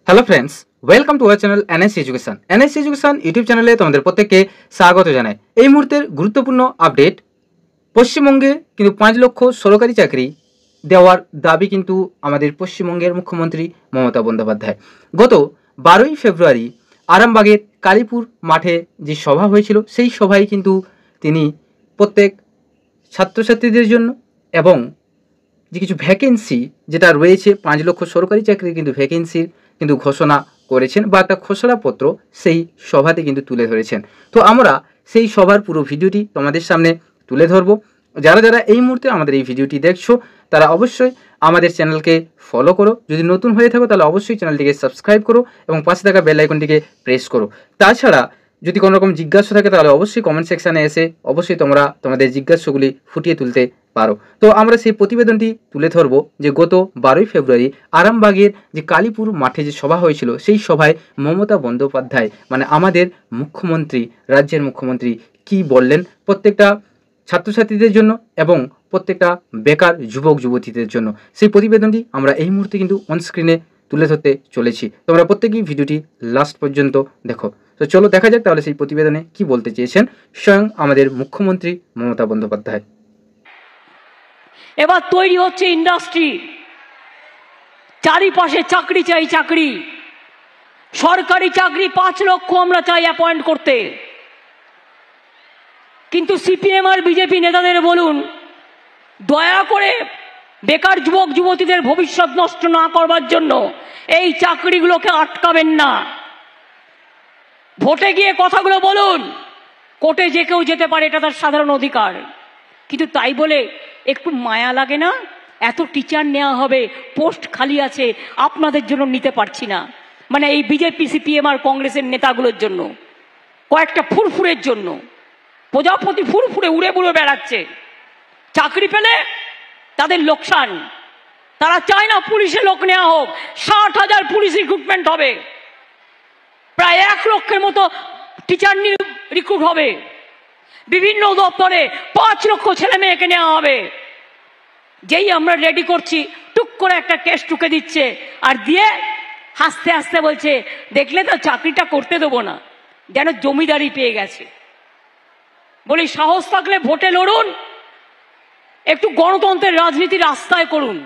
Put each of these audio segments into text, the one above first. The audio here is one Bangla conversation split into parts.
Hello friends, welcome to our channel NSC education. NSC education YouTube চ্যানেলে তোমাদের প্রত্যেককে স্বাগত জানাই। এই মুহূর্তের গুরুত্বপূর্ণ আপডেট, পশ্চিমবঙ্গে কিন্তু 5 লক্ষ সরকারি চাকরি দেওয়ার দাবি কিন্তু আমাদের পশ্চিমবঙ্গের মুখ্যমন্ত্রী মমতা বন্দ্যোপাধ্যায়। গত 12ই ফেব্রুয়ারি আরামবাগের কালীপুর মাঠে যে সভা হয়েছিল, সেই সভায় কিন্তু তিনি প্রত্যেক ছাত্রছাত্রীদের জন্য এবং যে কিছু ভ্যাকেন্সি যেটা রয়েছে 5 লক্ষ সরকারি চাকরির কিন্তু ভ্যাকেন্সির কিন্তু ঘোষণা করেছেন বা একটা খসড়াপত্র সেই সভাতে কিন্তু তুলে ধরেছেন। তো আমরা সেই সভার পুরো ভিডিওটি তোমাদের সামনে তুলে ধরবো। যারা যারা এই মুহূর্তে আমাদের এই ভিডিওটি দেখছো তারা অবশ্যই আমাদের চ্যানেলকে ফলো করো, যদি নতুন হয়ে থাকো তাহলে অবশ্যই চ্যানেলটিকে সাবস্ক্রাইব করো এবং পাশে থাকা বেল আইকনটিকে প্রেস করো। তাছাড়া যদি কোনো রকম জিজ্ঞাসা থাকে তাহলে অবশ্যই কমেন্ট সেকশানে এসে অবশ্যই তোমরা তোমাদের জিজ্ঞাসাগুলি ফুটিয়ে তুলতে পারো। তো আমরা সেই প্রতিবেদনটি তুলে ধরবো যে গত 12ই ফেব্রুয়ারি আরামবাগের যে কালীপুর মাঠে যে সভা হয়েছিল, সেই সভায় মমতা বন্দ্যোপাধ্যায় মানে আমাদের মুখ্যমন্ত্রী, রাজ্যের মুখ্যমন্ত্রী কি বললেন প্রত্যেকটা ছাত্রছাত্রীদের জন্য এবং প্রত্যেকটা বেকার যুবক যুবতীদের জন্য, সেই প্রতিবেদনটি আমরা এই মুহূর্তে কিন্তু অনস্ক্রিনে তুলে ধরতে চলেছি। তোমরা প্রত্যেকেই ভিডিওটি লাস্ট পর্যন্ত দেখো। তো চলো দেখা যাক তাহলে সেই প্রতিবেদনে কি বলতে চেয়েছেন স্বয়ং আমাদের মুখ্যমন্ত্রী মমতা বন্দ্যোপাধ্যায়। এবার তৈরি হচ্ছে ইন্ডাস্ট্রি, চারিপাশে চাকরি চাই, চাকরি, সরকারি চাকরি 5 লক্ষ আমরা চাই অ্যাপয়েন্ট করতে। কিন্তু সিপিএম আর বিজেপি নেতাদের বলুন, দয়া করে বেকার যুবক যুবতীদের ভবিষ্যৎ নষ্ট না করবার জন্য এই চাকরিগুলোকে আটকাবেন না। ভোটে গিয়ে কথাগুলো বলুন, কোর্টে যে কেউ যেতে পারে, এটা তার সাধারণ অধিকার। কিন্তু তাই বলে একটু মায়া লাগে না? এত টিচার নেওয়া হবে, পোস্ট খালি আছে, আপনাদের জন্য নিতে পারছি না, মানে এই বিজেপি সিপিএম আর কংগ্রেসের নেতাগুলোর জন্য, কয়েকটা ফুরফুরের জন্য। প্রজাপতি ফুরফুরে উড়ে বুড়ে বেড়াচ্ছে, চাকরি পেলে তাদের লোকসান। তারা চায় না পুলিশে লোক নেওয়া হোক। 60,000 পুলিশ রিক্রুটমেন্ট হবে, প্রায় 1 লক্ষের মতো টিচার রিক্রুট হবে, বিভিন্ন দপ্তরে 5 লক্ষ ছেলে মেয়েকে নেওয়া হবে। যেই আমরা রেডি করছি, টুক করে একটা কেস টুকে দিচ্ছে আর দিয়ে হাসতে হাসতে বলছে, দেখলে তো চাকরিটা করতে দেবো না, যেন জমিদারি পেয়ে গেছে। বলি, সাহস থাকলে ভোটে লড়ুন, একটু গণতন্ত্রের রাজনীতি রাস্তায় করুন।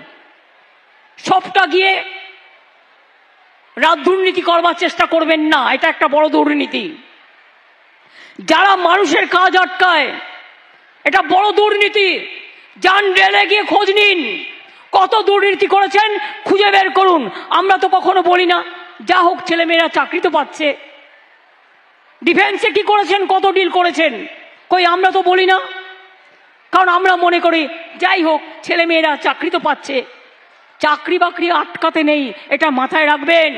সবটা গিয়ে দুর্নীতি করবার চেষ্টা করবেন না, এটা একটা বড় দুর্নীতি। যারা মানুষের কাজ আটকায়, এটা বড় দুর্নীতি। যান রেলে গিয়ে খোঁজ নিন, কত দুর্নীতি করেছেন খুঁজে বের করুন। আমরা তো কখনো বলি না, যা হোক ছেলেমেয়েরা চাকরি তো পাচ্ছে। ডিফেন্সে কি করেছেন, কত ডিল করেছেন, কই আমরা তো বলি না, কারণ আমরা মনে করি যাই হোক ছেলেমেয়েরা চাকরি তো পাচ্ছে, চাকরি বাকরি আটকাতে নেই, এটা মাথায় রাখবেন।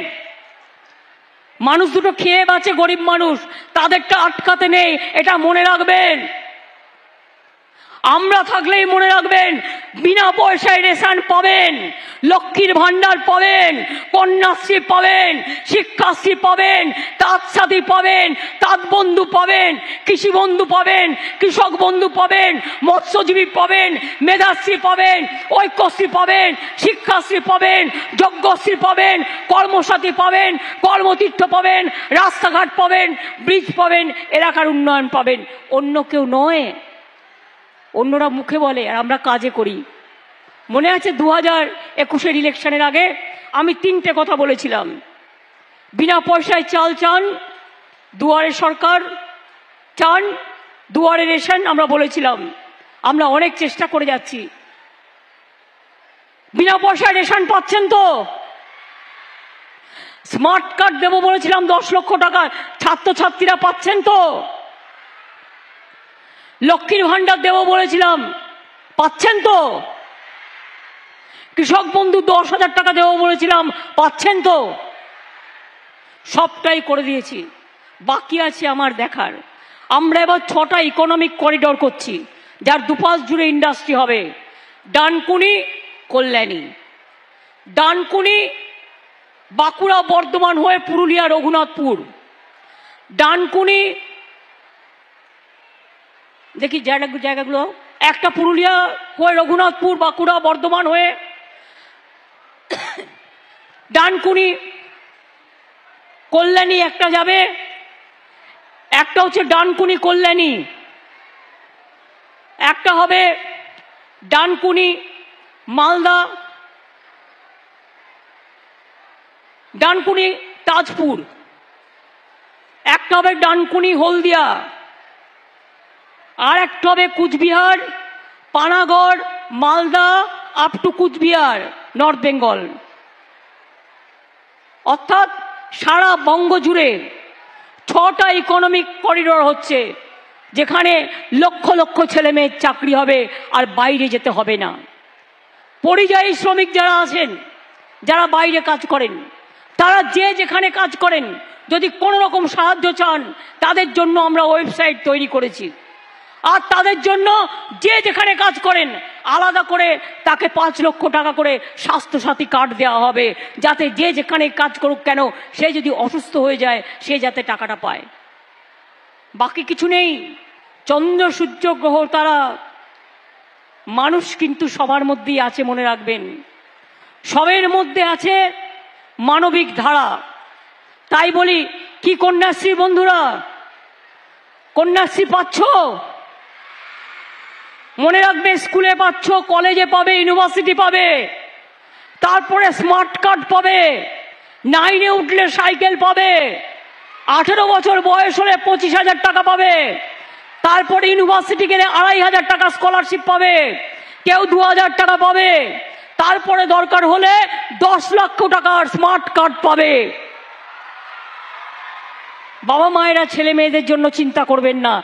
মানুষ দুটো খেয়ে বাঁচে, গরিব মানুষ, তাদেরটা আটকাতে নেই, এটা মনে রাখবেন। আমরা থাকলেই মনে রাখবেন, বিনা পয়সায় রেশন পাবেন, লক্ষ্মীর ভান্ডার পাবেন, কন্যাশ্রী পাবেন, শিক্ষাশ্রী পাবেন, তাঁত সাথী পাবেন, তাঁত বন্ধু পাবেন, কৃষি বন্ধু পাবেন, কৃষক বন্ধু পাবেন, মৎস্যজীবী পাবেন, মেধাশ্রী পাবেন, ঐক্যশ্রী পাবেন, শিক্ষাশ্রী পাবেন, যজ্ঞশ্রী পাবেন, কর্মসাথী পাবেন, কর্মতীর্থ পাবেন, রাস্তাঘাট পাবেন, ব্রিজ পাবেন, এলাকার উন্নয়ন পাবেন। অন্য কেউ নয়, অন্যরা মুখে বলে আর আমরা কাজে করি। মনে আছে 2021-এর ইলেকশনের আগে আমি 3টে কথা বলেছিলাম। বিনা পয়সায় চাল চান, দুয়ারে সরকার চান, দুয়ারে রেশন। আমরা বলেছিলাম, আমরা অনেক চেষ্টা করে যাচ্ছি। বিনা পয়সায় রেশন পাচ্ছেন তো? স্মার্ট কার্ড দেবো বলেছিলাম 10 লক্ষ টাকা, ছাত্রছাত্রীরা পাচ্ছেন তো? লক্ষ্মীর ভান্ডার দেবো বলেছিলাম, পাচ্ছেন তো? কৃষক বন্ধু 10,000 টাকা দেবো বলেছিলাম, পাচ্ছেন তো? সবটাই করে দিয়েছি, বাকি আছে আমার দেখার। আমরা এবার 6টা ইকোনমিক করিডোর করছি, যার দুপাশ জুড়ে ইন্ডাস্ট্রি হবে। ডানকুনি, কল্যাণী, ডানকুনি বাঁকুড়া বর্ধমান হয়ে পুরুলিয়া রঘুনাথপুর, ডানকুনি দেখি জায়গাগুলো, একটা পুরুলিয়া হয়ে রঘুনাথপুর, বাঁকুড়া বর্ধমান হয়ে ডানকুনি কল্যাণী একটা যাবে, একটা হচ্ছে ডানকুনি কল্যাণী, একটা হবে ডানকুনি মালদা, ডানকুনি তাজপুর, একটা হবে ডানকুনি হলদিয়া, আর একটা হবে Cooch Behar Panagarh Malda up to Cooch Behar North Bengal. অর্থাৎ সারা বঙ্গ জুড়ে 6টা ইকোনমিক করিডোর হচ্ছে, যেখানে লক্ষ লক্ষ ছেলে মেয়ের চাকরি হবে আর বাইরে যেতে হবে না। পরিযায়ী শ্রমিক যারা আছেন, যারা বাইরে কাজ করেন, তারা যে যেখানে কাজ করেন, যদি কোনো রকম সাহায্য চান, তাদের জন্য আমরা ওয়েবসাইট তৈরি করেছি। আর তাদের জন্য যে যেখানে কাজ করেন আলাদা করে তাকে 5 লক্ষ টাকা করে স্বাস্থ্যসাথী কার্ড দেওয়া হবে, যাতে যে যেখানে কাজ করুক কেন, সে যদি অসুস্থ হয়ে যায় সে যাতে টাকাটা পায়। বাকি কিছু নেই। চন্দ্র সূর্য গ্রহ তারা, মানুষ কিন্তু সবার মধ্যেই আছে, মনে রাখবেন। সবের মধ্যে আছে মানবিক ধারা। তাই বলি, কি কন্যাশ্রী বন্ধুরা, কন্যাশ্রী পাচ্ছ? মনে রাখবে, স্কুলে পাচ্ছ, কলেজে পাবে, ইউনিভার্সিটি পাবে, তারপরে স্মার্ট কার্ড পাবে, 9-এ উঠলে সাইকেল পাবে, 18 বছর বয়স হলে 25,000 টাকা পাবে, তারপরে ইউনিভার্সিটি গেলে 2,500 টাকা স্কলারশিপ পাবে, কেউ 2,000 টাকা পাবে, তারপরে দরকার হলে 10 লক্ষ টাকার স্মার্ট কার্ড পাবে। বাবা মায়েরা ছেলে মেয়েদের জন্য চিন্তা করবেন না,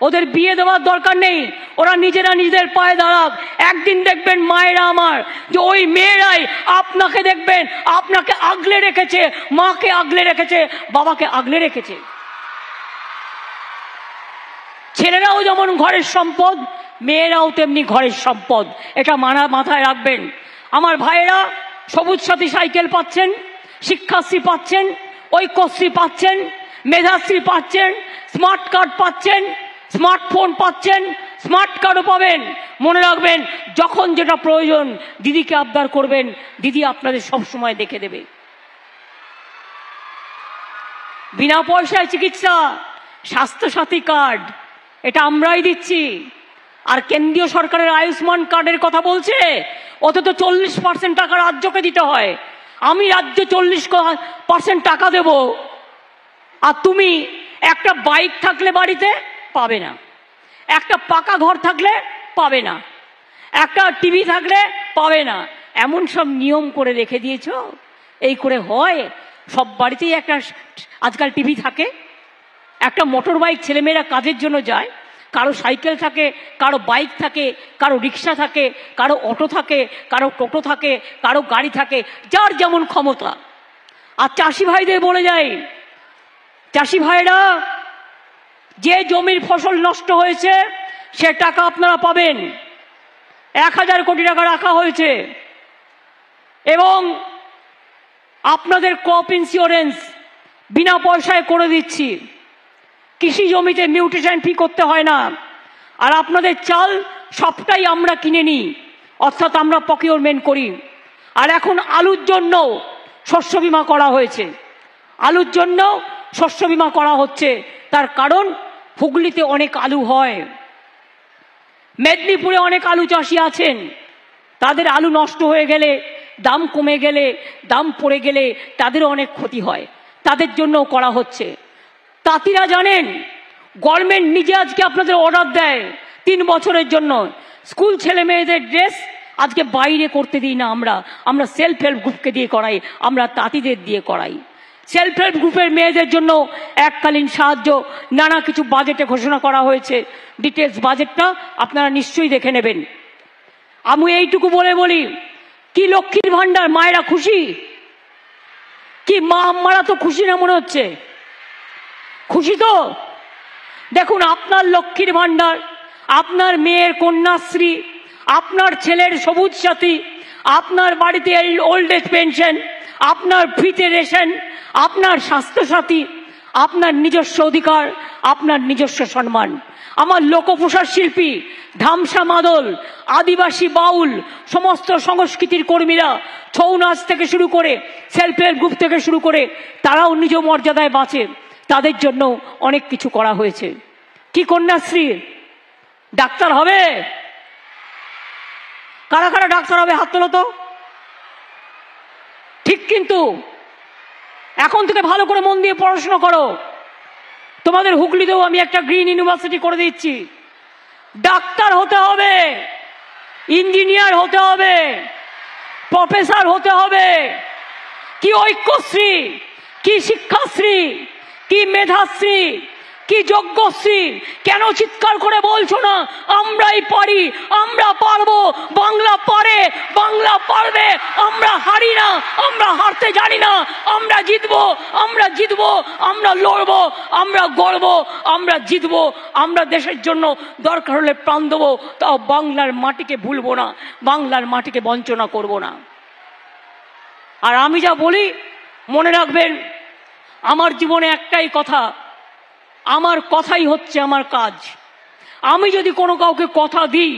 ওদের বিয়ে দেওয়ার দরকার নেই, ওরা নিজেরা নিজেদের পায়ে দাঁড়াক। একদিন দেখবেন মায়েরা আমার, যে ওই মেয়েরাই আপনাকে দেখবেন, আপনাকে আগলে রেখেছে, মাকে আগলে রেখেছে, বাবাকে আগলে রেখেছে। ছেলেরাও যেমন ঘরের সম্পদ, মেয়েরাও তেমনি ঘরের সম্পদ, এটা মাথায় রাখবেন। আমার ভাইয়েরা সবুজ সাথী সাইকেল পাচ্ছেন, শিক্ষাশ্রী পাচ্ছেন, ঐক্যশ্রী পাচ্ছেন, মেধাশ্রী পাচ্ছেন, স্মার্ট কার্ড পাচ্ছেন, স্মার্টফোন পাচ্ছেন, স্মার্ট কার্ডও পাবেন। মনে রাখবেন, যখন যেটা প্রয়োজন দিদিকে আবদার করবেন, দিদি আপনাদের সব সময় দেখে দেবে। বিনা পয়সায় চিকিৎসা, স্বাস্থ্যসাথী কার্ড, এটা আমরাই দিচ্ছি। আর কেন্দ্রীয় সরকারের আয়ুষ্মান কার্ডের কথা বলছে, ওতে তো 40% টাকা রাজ্যকে দিতে হয়। আমি রাজ্য 40% টাকা দেব, আর তুমি একটা বাইক থাকলে বাড়িতে পাবে না, একটা পাকা ঘর থাকলে পাবে না, একটা টিভি থাকলে পাবে না। এমন সব নিয়ম করে রেখে দিয়েছো। এই করে হয়? সব বাড়িতেই একটা আজকাল টিভি থাকে, একটা মোটর বাইক ছেলেমেয়েরা কাজের জন্য যায়, কারো সাইকেল থাকে, কারো বাইক থাকে, কারো রিক্সা থাকে, কারো অটো থাকে, কারো টোটো থাকে, কারো গাড়ি থাকে, যার যেমন ক্ষমতা। আর চাষি ভাইদের বলে যায়, চাষি ভাইরা, যে জমির ফসল নষ্ট হয়েছে সে টাকা আপনারা পাবেন। 1,000 কোটি টাকা রাখা হয়েছে, এবং আপনাদের ক্রপ ইন্স্যুরেন্স বিনা পয়সায় করে দিচ্ছি। কৃষি জমিতে মিউটেশন ফি করতে হয় না। আর আপনাদের চাল সবটাই আমরা কিনে নিই, অর্থাৎ আমরা প্রকিউরমেন্ট করি। আর এখন আলুর জন্য শস্য বীমা করা হয়েছে, আলুর জন্য শস্য বীমা করা হচ্ছে। তার কারণ, হুগলিতে অনেক আলু হয়, মেদিনীপুরে অনেক আলু চাষি আছেন, তাদের আলু নষ্ট হয়ে গেলে, দাম কমে গেলে, দাম পড়ে গেলে তাদেরও অনেক ক্ষতি হয়, তাদের জন্যও করা হচ্ছে। তাঁতিরা জানেন, গভর্নমেন্ট নিজে আজকে আপনাদের অর্ডার দেয় 3 বছরের জন্য, স্কুল ছেলে মেয়েদের ড্রেস আজকে বাইরে করতে দিই না, আমরা সেলফ হেল্প গ্রুপকে দিয়ে করাই, আমরা তাঁতিদের দিয়ে করাই। সেলফ হেল্প গ্রুপের মেয়েদের জন্য এককালীন সাহায্য নানা কিছু বাজেটে ঘোষণা করা হয়েছে। ডিটেলস বাজেটটা আপনারা নিশ্চয়ই দেখে নেবেন। আমি এইটুকু বলি, কি লক্ষ্মীর ভান্ডার, মায়েরা খুশি? কি মা আম্মারা তো খুশি না মনে হচ্ছে? খুশি তো? দেখুন, আপনার লক্ষ্মীর ভান্ডার, আপনার মেয়ের কন্যাশ্রী, আপনার ছেলের সবুজ সাথী, আপনার বাড়িতে ওল্ড এজ পেনশন, আপনার ফ্রিতে রেশন, আপনার স্বাস্থ্যসাথী, আপনার নিজস্ব অধিকার, আপনার নিজস্ব সম্মান। আমার লোকপ্রসার শিল্পী, ধামসা মাদল, আদিবাসী বাউল, সমস্ত সংস্কৃতির কর্মীরা, ছৌ নাচ থেকে শুরু করে সেলফ হেল্প গ্রুপ থেকে শুরু করে তারাও নিজ মর্যাদায় বাঁচে। তাদের জন্য অনেক কিছু করা হয়েছে। কি কন্যাশ্রী? ডাক্তার হবে? কারা কারা ডাক্তার হবে হাত তোলো তো। ঠিক, কিন্তু এখন থেকে ভালো করে মন দিয়ে পড়াশোনা করো। তোমাদের হুগলিতেও আমি একটা গ্রিন ইউনিভার্সিটি করে দিচ্ছি। ডাক্তার হতে হবে, ইঞ্জিনিয়ার হতে হবে, প্রফেসর হতে হবে। কি ঐক্যশ্রী, কি শিক্ষাশ্রী, কি মেধাশ্রী, কি যোগ্যশ্রী! কেন চিৎকার করে বলছো না আমরাই পারি, আমরা পারবো? বাংলা পারে, বাংলা পারবে। আমরা হারি না, আমরা হারতে জানি না। আমরা জিতবো, আমরা জিতবো, আমরা লড়বো, আমরা গড়বো, আমরা জিতবো। আমরা দেশের জন্য দরকার হলে প্রাণ দেবো, তাও বাংলার মাটিকে ভুলবো না, বাংলার মাটিকে বঞ্চনা করব না। আর আমি যা বলি মনে রাখবেন, আমার জীবনে একটাই কথা, আমার কথাই হচ্ছে আমার কাজ। আমি যদি কোনো কাউকে কথা দিই,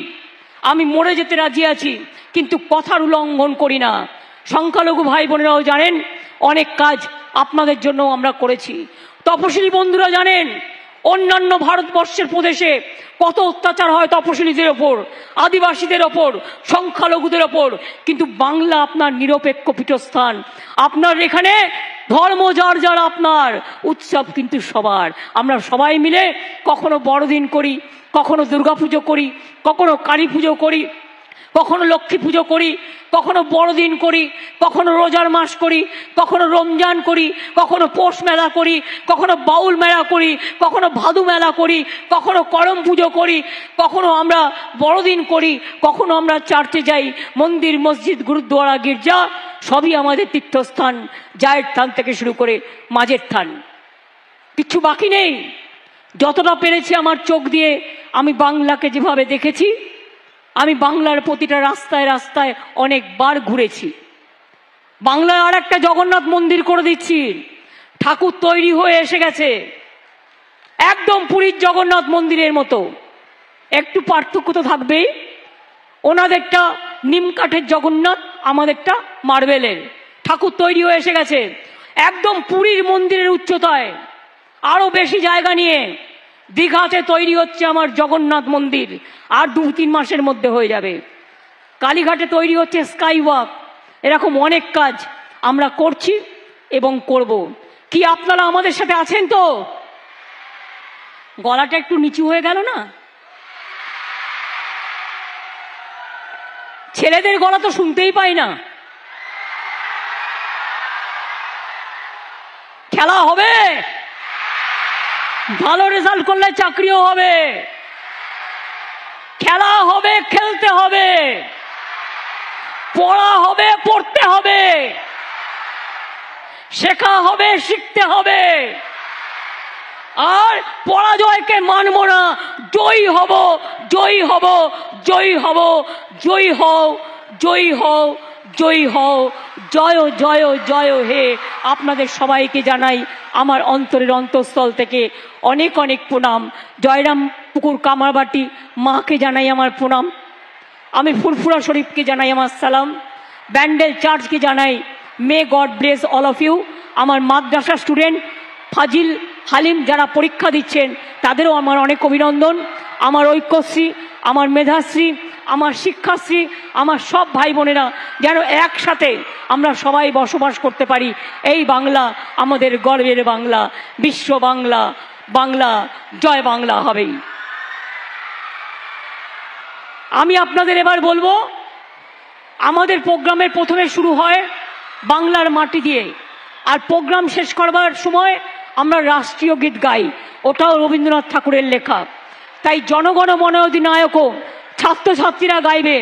আমি মরে যেতে রাজি আছি, কিন্তু কথার উল্লঙ্ঘন করি না। সংখ্যালঘু ভাই বোনেরাও জানেন অনেক কাজ আপনাদের জন্য আমরা করেছি। তপশিলি বন্ধুরা জানেন অন্যান্য ভারতবর্ষের প্রদেশে কত অত্যাচার হয় তপশিলীদের ওপর, আদিবাসীদের ওপর, সংখ্যালঘুদের ওপর, কিন্তু বাংলা আপনার নিরপেক্ষ পীঠস্থান। আপনার এখানে ধর্ম যার যার, আপনার উৎসব কিন্তু সবার। আমরা সবাই মিলে কখনো বড়দিন করি, কখনো দুর্গাপুজো করি, কখনো কালী পুজো করি, কখনো লক্ষ্মী পুজো করি, কখনো বড়দিন করি, কখনো রোজার মাস করি, কখনো রমজান করি, কখনো পৌষ মেলা করি, কখনো বাউল মেলা করি, কখনো ভাদু মেলা করি, কখনো করম পুজো করি, কখনো আমরা বড়দিন করি, কখনো আমরা চার্চে যাই। মন্দির, মসজিদ, গুরুদ্বারা, গির্জা সবই আমাদের তীর্থস্থান। জায়ের থান থেকে শুরু করে মাঝের থান, কিচ্ছু বাকি নেই। যতটা পেরেছি আমার চোখ দিয়ে আমি বাংলাকে যেভাবে দেখেছি, আমি বাংলার প্রতিটা রাস্তায় রাস্তায় অনেকবার ঘুরেছি। বাংলায় আর একটা জগন্নাথ মন্দির করে দিচ্ছি, ঠাকুর তৈরি হয়ে এসে গেছে, একদম পুরীর জগন্নাথ মন্দিরের মতো। একটু পার্থক্য তো থাকবেই, ওনাদেরটা নিম কাঠের জগন্নাথ, আমাদেরটা মার্বেলের। ঠাকুর তৈরি হয়ে এসে গেছে একদম পুরীর মন্দিরের উচ্চতায়, আরো বেশি জায়গা নিয়ে। দীঘাতে তৈরি হচ্ছে আমার জগন্নাথ মন্দির, আর 2-3 মাসের মধ্যে হয়ে যাবে। কালীঘাটে তৈরি হচ্ছে স্কাই ওয়াক। এরকম অনেক কাজ আমরা করছি এবং করব। কি আপনারা আমাদের সাথে আছেন তো? গলাটা একটু নিচু হয়ে গেল না? ছেলেদের গলা তো শুনতেই পাই না। খেলা হবে, ভালো রেজাল্ট করলে চাকরিও হবে। খেলা হবে, খেলতে হবে, পড়া হবে, পড়তে হবে, শেখা হবে, শিখতে হবে। আর পরাজয়কে মানব না, জয়ী হব, জয়ী হব, জয়ী হব। জয়ী হও, জয়ী হও, জয়ী হও। জয় জয় জয় হে। আপনাদের সবাইকে জানাই আমার অন্তরের অন্তঃস্থল থেকে অনেক অনেক প্রণাম। জয়রাম পুকুর কামারবাটি মাকে জানাই আমার প্রণাম। আমি ফুরফুরা শরীফকে জানাই আমার সালাম। ব্যান্ডেল চার্চকে জানাই may God bless all of you. আমার মাদ্রাসা স্টুডেন্ট ফাজিল, হালিম যারা পরীক্ষা দিচ্ছেন তাদেরও আমার অনেক অভিনন্দন। আমার ঐক্যশ্রী, আমার মেধাশ্রী, আমার শিক্ষাশ্রী, আমার সব ভাই বোনেরা যেন একসাথে আমরা সবাই বসবাস করতে পারি। এই বাংলা আমাদের গর্বের বাংলা, বিশ্ব বাংলা। বাংলা জয় বাংলা হবেই। আমি আপনাদের এবার বলবো, আমাদের প্রোগ্রামের প্রথমে শুরু হয় বাংলার মাটি দিয়ে, আর প্রোগ্রাম শেষ করবার সময় আমরা রাষ্ট্রীয় গীত গাই, ওটাও রবীন্দ্রনাথ ঠাকুরের লেখা। তাই জনগণ মন অধিনায়কও ছাত্রছাত্রীরা গাইবে।